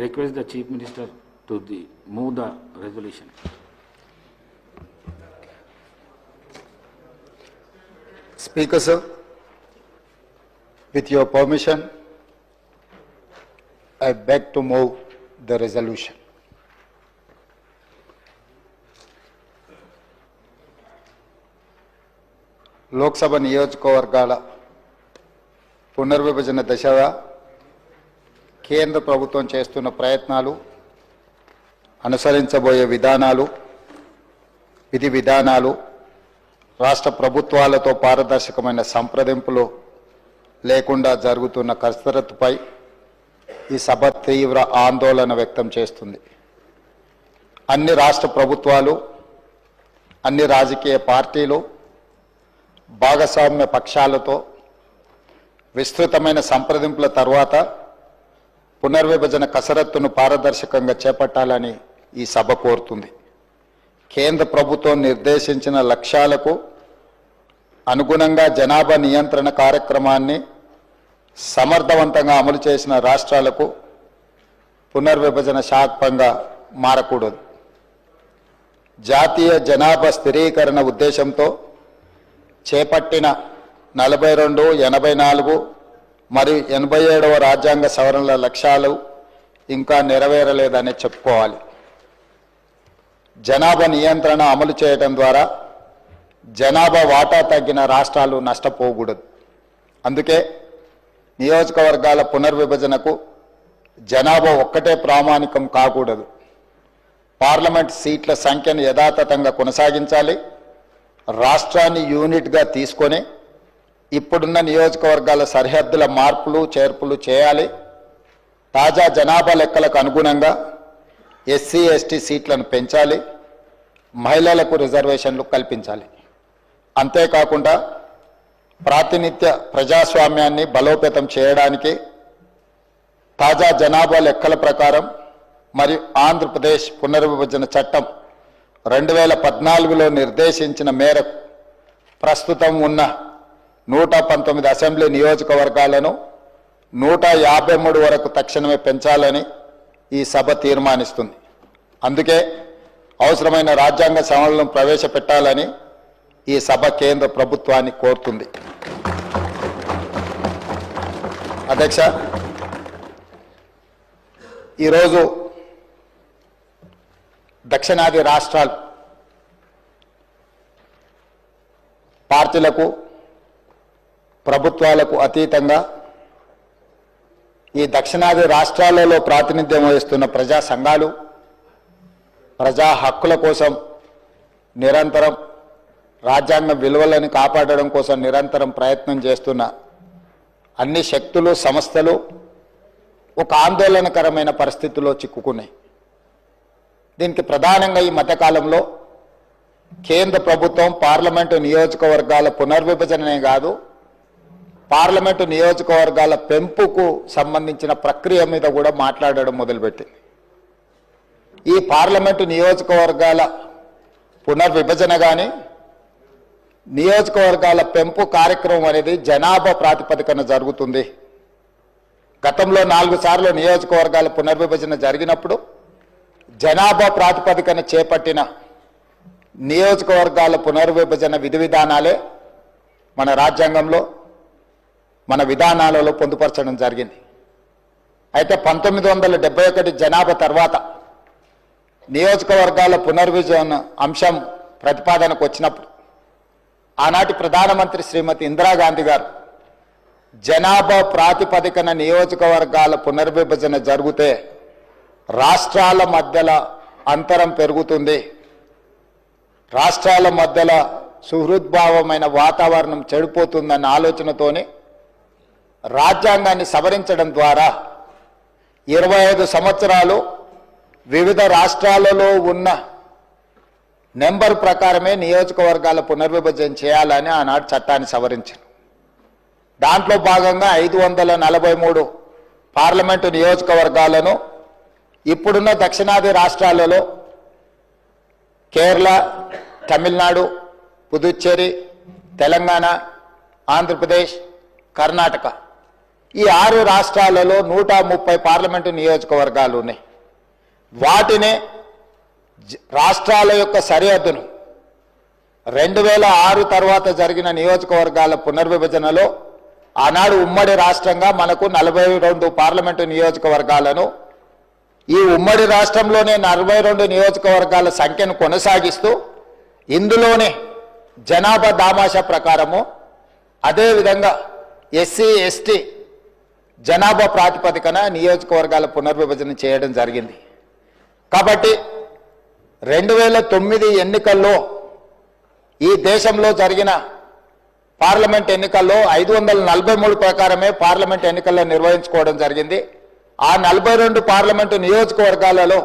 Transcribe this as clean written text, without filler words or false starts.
request the Chief Minister to move the resolution. Speaker, sir, with your permission, I beg to move the resolution. Lok Sabha నియోజకవర్గాల పునర్విభజన దశగా కేంద్ర ప్రభుత్వం చేస్తున్న ప్రయత్నాలు, అనుసరించబోయే విధానాలు, విధి విధానాలు, రాష్ట్ర ప్రభుత్వాలతో పారదర్శకమైన సంప్రదింపులు లేకుండా జరుగుతున్న కసరత్తుపై ఈ సభ తీవ్ర ఆందోళన వ్యక్తం చేస్తుంది. అన్ని రాష్ట్ర ప్రభుత్వాలు, అన్ని రాజకీయ పార్టీలు, భాగస్వామ్య పక్షాలతో విస్తృతమైన సంప్రదింపుల తర్వాత పునర్విభజన కసరత్తును పారదర్శకంగా చేపట్టాలని ఈ సభ కోరుతుంది. కేంద్ర ప్రభుత్వం నిర్దేశించిన లక్ష్యాలకు అనుగుణంగా జనాభా నియంత్రణ కార్యక్రమాన్ని సమర్థవంతంగా అమలు చేసిన రాష్ట్రాలకు పునర్విభజన శాపంగా మారకూడదు. జాతీయ జనాభా స్థిరీకరణ ఉద్దేశంతో చేపట్టిన 42, 84 మరియు 87వ రాజ్యాంగ సవరణల లక్ష్యాలు ఇంకా నెరవేరలేదని చెప్పుకోవాలి. జనాభా నియంత్రణ అమలు చేయడం ద్వారా జనాభా వాటా తగ్గిన రాష్ట్రాలు నష్టపోకూడదు. అందుకే నియోజకవర్గాల పునర్విభజనకు జనాభా ఒక్కటే ప్రామాణికం కాకూడదు. పార్లమెంట్ సీట్ల సంఖ్యను యథాతథంగా కొనసాగించాలి. రాష్ట్రాన్ని యూనిట్గా తీసుకొని ఇప్పుడున్న నియోజకవర్గాల సరిహద్దుల మార్పులు చేర్పులు చేయాలి. తాజా జనాభా లెక్కలకు అనుగుణంగా ఎస్సీ ఎస్టీ సీట్లను పెంచాలి. మహిళలకు రిజర్వేషన్లు కల్పించాలి. అంతేకాకుండా ప్రాతినిధ్య ప్రజాస్వామ్యాన్ని బలోపేతం చేయడానికి తాజా జనాభా లెక్కల ప్రకారం మరియు ఆంధ్రప్రదేశ్ పునర్విభజన చట్టం 2014లో నిర్దేశించిన మేరకు ప్రస్తుతం ఉన్న 119 అసెంబ్లీ నియోజకవర్గాలను 153 వరకు తక్షణమే పెంచాలని ఈ సభ తీర్మానిస్తుంది. అందుకే అవసరమైన రాజ్యాంగ సవరణలను ప్రవేశపెట్టాలని ఈ సభ కేంద్ర ప్రభుత్వాన్ని కోరుతుంది. అధ్యక్ష, ఈరోజు దక్షిణాది రాష్ట్రాలు పార్టీలకు, ప్రభుత్వాలకు అతీతంగా ఈ దక్షిణాది రాష్ట్రాలలో ప్రాతినిధ్యం వహిస్తున్న ప్రజా సంఘాలు ప్రజా హక్కుల కోసం నిరంతరం, రాజ్యాంగ విలువలను కాపాడడం కోసం నిరంతరం ప్రయత్నం చేస్తున్న అన్ని శక్తులు, సంస్థలు ఒక ఆందోళనకరమైన పరిస్థితుల్లో చిక్కుకున్నాయి. దీనికి ప్రధానంగా ఈ మధ్యకాలంలో కేంద్ర ప్రభుత్వం పార్లమెంటు నియోజకవర్గాల పునర్విభజననే కాదు, పార్లమెంటు నియోజకవర్గాల పెంపుకు సంబంధించిన ప్రక్రియ మీద కూడా మాట్లాడడం మొదలుపెట్టింది. ఈ పార్లమెంటు నియోజకవర్గాల పునర్విభజన కానీ నియోజకవర్గాల పెంపు కార్యక్రమం అనేది జనాభా ప్రాతిపదికన జరుగుతుంది. గతంలో 4 సార్లు నియోజకవర్గాల పునర్విభజన జరిగినప్పుడు జనాభా ప్రాతిపదికన చేపట్టిన నియోజకవర్గాల పునర్విభజన విధి విధానాలే మన రాజ్యాంగంలో, మన విధానాలలో పొందుపరచడం జరిగింది. అయితే 1971 జనాభా తర్వాత నియోజకవర్గాల పునర్విభజన అంశం ప్రతిపాదనకు వచ్చినప్పుడు ఆనాటి ప్రధానమంత్రి శ్రీమతి ఇందిరాగాంధీ గారు జనాభా ప్రాతిపదికన నియోజకవర్గాల పునర్విభజన జరిగితే రాష్ట్రాల మధ్యల అంతరం పెరుగుతుంది, రాష్ట్రాల మధ్యల సుహృద్భావమైన వాతావరణం చెడిపోతుందన్న ఆలోచనతోనే రాజ్యాంగాన్ని సవరించడం ద్వారా 25 సంవత్సరాలు వివిధ రాష్ట్రాలలో ఉన్న నెంబర్ ప్రకారమే నియోజకవర్గాల పునర్విభజన చేయాలని ఆనాడు చట్టాన్ని సవరించారు. దాంట్లో భాగంగా 543 పార్లమెంటు నియోజకవర్గాలను ఇప్పుడున్న దక్షిణాది రాష్ట్రాలలో కేరళ, తమిళనాడు, పుదుచ్చేరి, తెలంగాణ, ఆంధ్రప్రదేశ్, కర్ణాటక ఈ 6 రాష్ట్రాలలో 130 పార్లమెంటు నియోజకవర్గాలు ఉన్నాయి. వాటినే రాష్ట్రాల యొక్క సరిహద్దును 2006 తర్వాత జరిగిన నియోజకవర్గాల పునర్విభజనలో ఆనాడు ఉమ్మడి రాష్ట్రంగా మనకు 42 పార్లమెంటు నియోజకవర్గాలను, ఈ ఉమ్మడి రాష్ట్రంలోనే 42 నియోజకవర్గాల సంఖ్యను కొనసాగిస్తూ ఇందులోనే జనాభా దామాషా ప్రకారము అదేవిధంగా ఎస్సీ ఎస్టీ జనాభా ప్రాతిపదికన నియోజకవర్గాల పునర్విభజన చేయడం జరిగింది. కాబట్టి 2009 ఎన్నికల్లో ఈ దేశంలో జరిగిన పార్లమెంట్ ఎన్నికల్లో 543 ప్రకారమే పార్లమెంట్ ఎన్నికల్లో నిర్వహించుకోవడం జరిగింది. ఆ 42 పార్లమెంటు నియోజకవర్గాలలో